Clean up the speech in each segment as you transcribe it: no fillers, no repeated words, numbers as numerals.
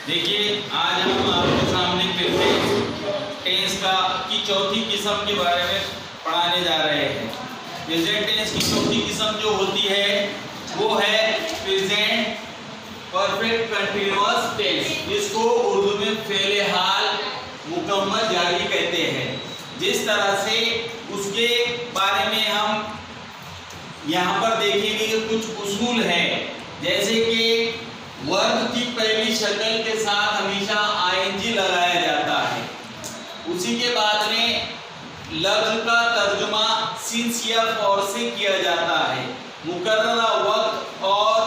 देखिए आज हम आपके सामने फिर से टेंस की चौथी किस्म के बारे में पढ़ाने जा रहे हैं। प्रेजेंट टेंस की चौथी किस्म जो होती है वो है प्रेजेंट परफेक्ट कंटिन्यूअस टेंस, जिसको उर्दू में फेले हाल मुकम्मल जारी कहते हैं। जिस तरह से उसके बारे में हम यहाँ पर देखेंगे कि कुछ उसूल है, जैसे कि वर्ब की पहली शक्ल के साथ हमेशा आईएनजी लगाया जाता है। उसी के बाद में लफ्ज का तर्जुमा सिंस या फॉर से किया जाता है। मुकर्ररा वक्त और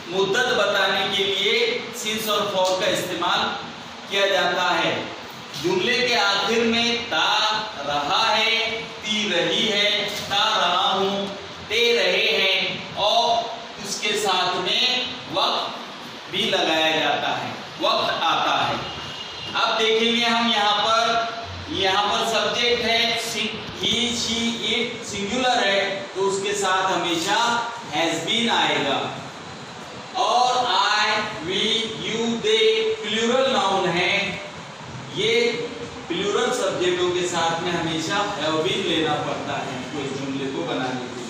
मुद्दत बताने के लिए सिंस और फॉर का इस्तेमाल किया जाता है। जुमले के आखिर में ता रहा है, ती रही है, ता रहा हूँ, ते रहे हैं और उसके साथ में वक्त भी लगाया जाता है, वक्त आता है। अब देखेंगे हम यहाँ पर सब्जेक्ट है ही, शी, इट, सिंगुलर है तो उसके साथ हमेशा हैज बीन आएगा। और I, we, you, they plural noun है, ये प्लूरल सब्जेक्टों के साथ में हमेशा हैव बीन लेना पड़ता है कोई जुमले को बनाने के लिए।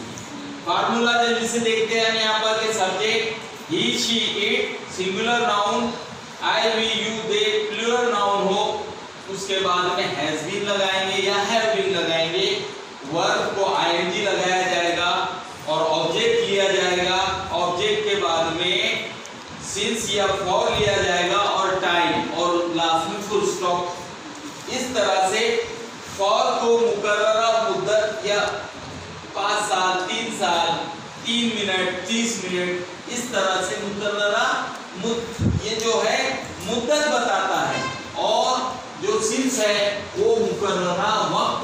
फार्मूला जैसे देखते हैं यहाँ पर के subject he, she, it singular noun, I, we, you, they plural noun हो, उसके बाद में हैज बीन लगाएंगे या हैव बीन लगाएंगे। वर्ब को आईएनजी लगाया जाएगा और ऑब्जेक्ट लिया जाएगा। ऑब्जेक्ट के बाद में सिंस या फॉर लिया जाएगा और टाइम और लास्ट में फुल स्टॉप। इस तरह से फॉर को मुकर्ररा मुद्दत या 5 साल, 3 साल, 3 मिनट, 30 मिनट, इस तरह से मुकर्ररा ये जो है मुद्दत बताता है। और जो सिंस है वो मुकर्ररा वक्त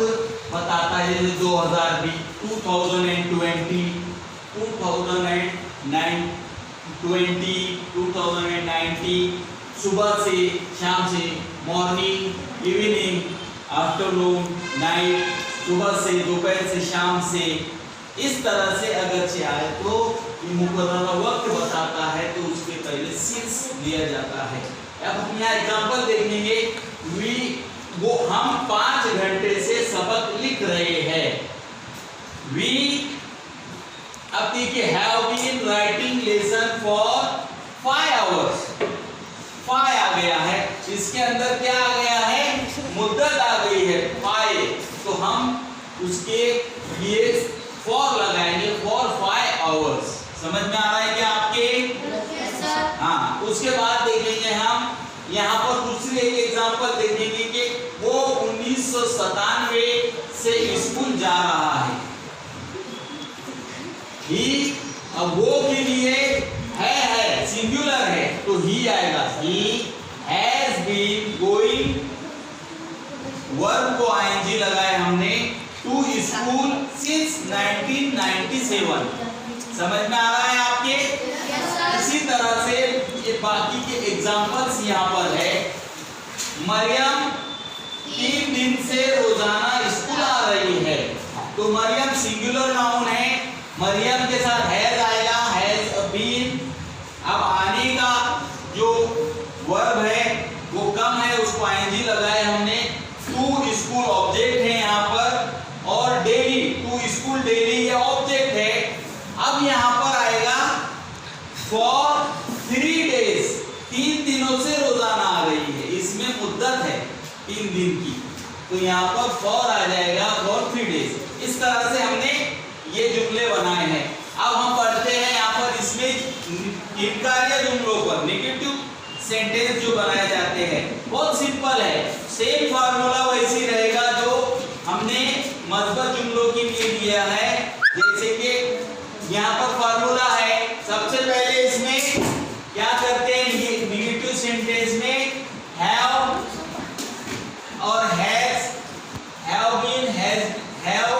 बताता है, जैसे 2020, 2020, 2019, सुबह से शाम से, मॉर्निंग, इवनिंग, आफ्टरनून, नाइट, सुबह से, दोपहर से, शाम से। इस तरह से अगर चाहे तो ये मुकर्ररा वक्त बताता है तो उसके पहले सिंस दिया जाता है। अब हम यहाँ एग्जाम्पल देखेंगे। हम 5 घंटे से सबक लिख रहे हैं। अब देखिए have been writing lesson for 5 hours। 5 आ गया है, इसके अंदर क्या आ गया है, मुद्दत आ गई है 5, तो हम उसके लिए फॉर लगाएंगे फॉर 5 hours। समझ में आ रहा है क्या आपके? हाँ, उसके बाद देखेंगे हम यहाँ पर दूसरी एक एग्जांपल देखेंगे कि वो 1997 से स्कूल जा रहा है। ही, अब वो के लिए है सिंगुलर है तो ही आएगा। He has been going, verb को आईएनजी लगाए हमने, टू स्कूल सिंस 1997। समझ में आ रहा है आपके? इसी तरह से ये बाकी के एग्जांपल्स यहाँ पर है। मरियम 3 दिन से रोजाना स्कूल आ रही है, तो मरियम सिंगुलर नाउन है, मरियम के साथ हैज आएगा, हैज बीन। अब आने का जो वर्ब है वो कम है, उसको आईएनजी लगाए हमने। टू स्कूल ऑब्जेक्ट है यहाँ पर, और डेली, टू स्कूल डेली ये ऑब्जेक्ट है। अब यहाँ पर आएगा फॉर 3 days, 3 दिनों से रोजाना आ रही है, इसमें मुद्दत है 3 दिन की, तो यहाँ पर फॉर आ जाएगा फॉर 3 days। इस तरह से हमने ये जुमले बनाए हैं। अब हम पढ़ते हैं यहाँ पर इसमें इनकार्य जुमलों पर नेगेटिव सेंटेंस जो बनाए जाते हैं। बहुत सिंपल है, सेम फार्मूला वैसी रहेगा जो हमने मस्बत जुमलों के लिए लिया है। जैसे कि यहाँ पर फार्मूला है, सबसे पहले इसमें क्या करते हैं, नेगेटिव सेंटेंस में हैव और हैज, हैव बीन, हैव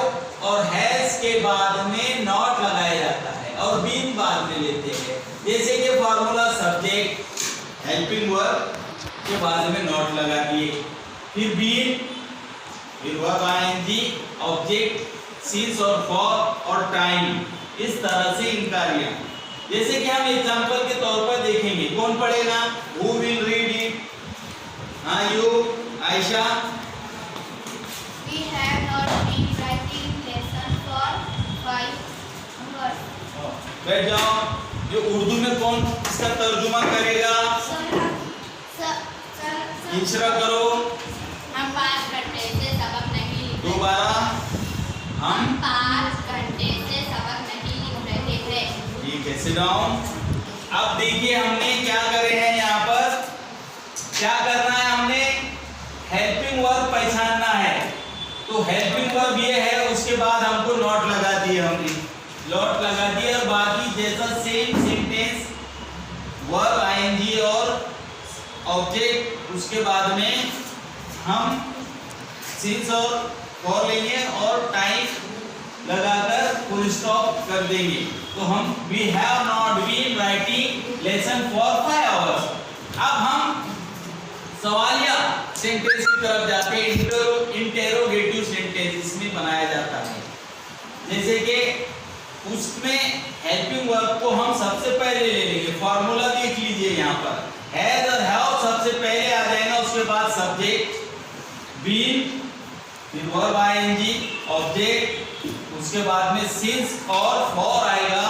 और हैज के बाद में नॉट लगाया जाता है और बीन बाद में लेते हैं। जैसे कि फार्मूला सब्जेक्ट हेल्पिंग वर्ब के बाद में नॉट लगा दिए, फिर बीन, फिर वर्ब आईएनजी, ऑब्जेक्ट सिंस और फॉर और टाइम। इस तरह से इनकारियां जैसे कि हम एग्जांपल के तौर पर देखेंगे, कौन पढ़ेगा? Who will read it? हाँ, you, Ayesha. We have not been writing lesson for 5 hours. बैठ जाओ। जो उर्दू में कौन इसका तर्जुमा करेगा? इशरा करो। हम 5 घंटे से सबक नहीं लिख रहे। दोबारा। हम 5 घंटे से सबक नहीं लिख रहे थे। ठीक है, सिट डाउन। अब देखिए हमने क्या करे हैं यहाँ पर, क्या करना है, हमने हेल्पिंग वर्ब पहचानना है। तो हेल्पिंग वर्ब ये है, उसके बाद हमको नॉट लगा दिए, हमने नॉट लगा दिए और बाकी जैसा सेम सेंटेंस वर्ब आईएनजी और ऑब्जेक्ट, उसके बाद में हम सिंस और फॉर लेंगे और टाइम लगाकर फुल स्टॉप कर देंगे। तो हम we have not been writing lesson for 5 hours. अब हम सवालिया सेंटेंस की तरफ जाते हैं। इंटेरोगेटिव सेंटेंस इसमें बनाया जाता है। जैसे कि उसमें हेल्पिंग वर्ब को हम सबसे पहले ले लेंगे। फॉर्मूला देख लीजिए यहाँ पर, हैज और हैव सबसे पहले आ जाएगा, उसके बाद सब्जेक्ट बीन, फिर वर्ब आईएनजी, ऑब्जेक्ट, उसके बाद में सिंस और फॉर आएगा,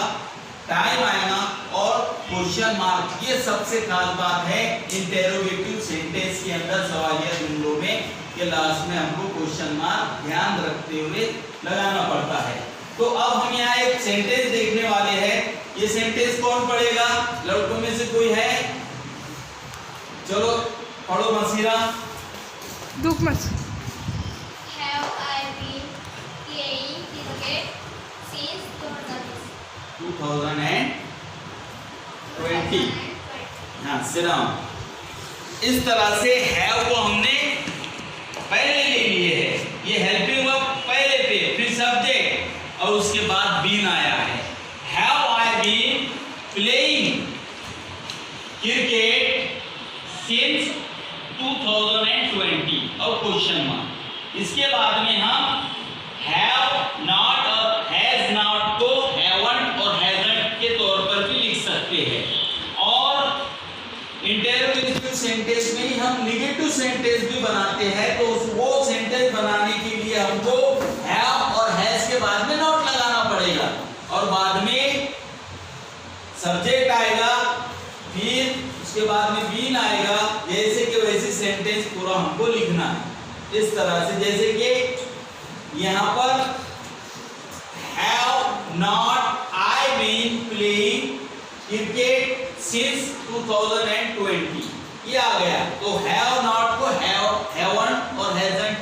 टाइम आएगा और क्वेश्चन मार्क। ये सबसे खास बात है इंटेरोगेटिव सेंटेंस के अंदर, सवालिया जुमलों में, के लास्ट में हमको क्वेश्चन मार्क ध्यान रखते हुए लगाना पड़ता है। तो अब हम यहाँ एक सेंटेंस देखने वाले हैं। ये सेंटेंस कौन पढ़ेगा? लड़कों में से कोई है? चलो पढ़ो मसीरा। दुख मत। Have I been playing cricket since 2020? हाँ, sit down। इस तरह से हैव को हमने पहले ले लिए है। ये हेल्पिंग वर्ब पहले पे, फिर सब्जेक्ट और उसके बाद बीन आया है। Have I been playing cricket since 2020 और क्वेश्चन मार्क। इसके बाद में हम हैव नॉट और हैज नॉट को हैवंट और हैजंट के तौर पर भी लिख सकते हैं। और इंटेरोगेटिव सेंटेंस में ही हम नेगेटिव सेंटेंस भी बनाते हैं। तो वो सेंटेंस बनाने के लिए हमको हैव और हैज के बाद में नॉट लगाना पड़ेगा और बाद में सब्जेक्ट आएगा, फिर उसके बाद में बीन आएगा। जैसे कि वैसे सेंटेंस पूरा हमको लिखना है इस तरह से। जैसे कि यहाँ पर have not I been playing cricket since 2020, ये आ गया। तो हैव नॉट को हैव, हैवंट और हैजंट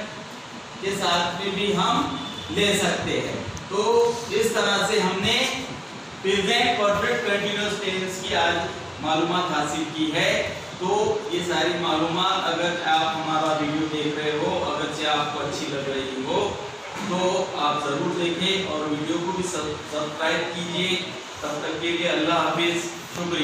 के साथ में भी हम ले सकते हैं। तो इस तरह से हमने प्रेजेंट परफेक्ट कंटीन्यूअस टेंस की आज मालूमात हासिल की है। तो ये सारी मालूमात अगर आप हमारा वीडियो देख रहे हो, अगर से आपको अच्छी लग रही हो तो आप ज़रूर देखें और वीडियो को भी सब्सक्राइब कीजिए। तब तक के लिए अल्लाह हाफिज़, शुक्रिया।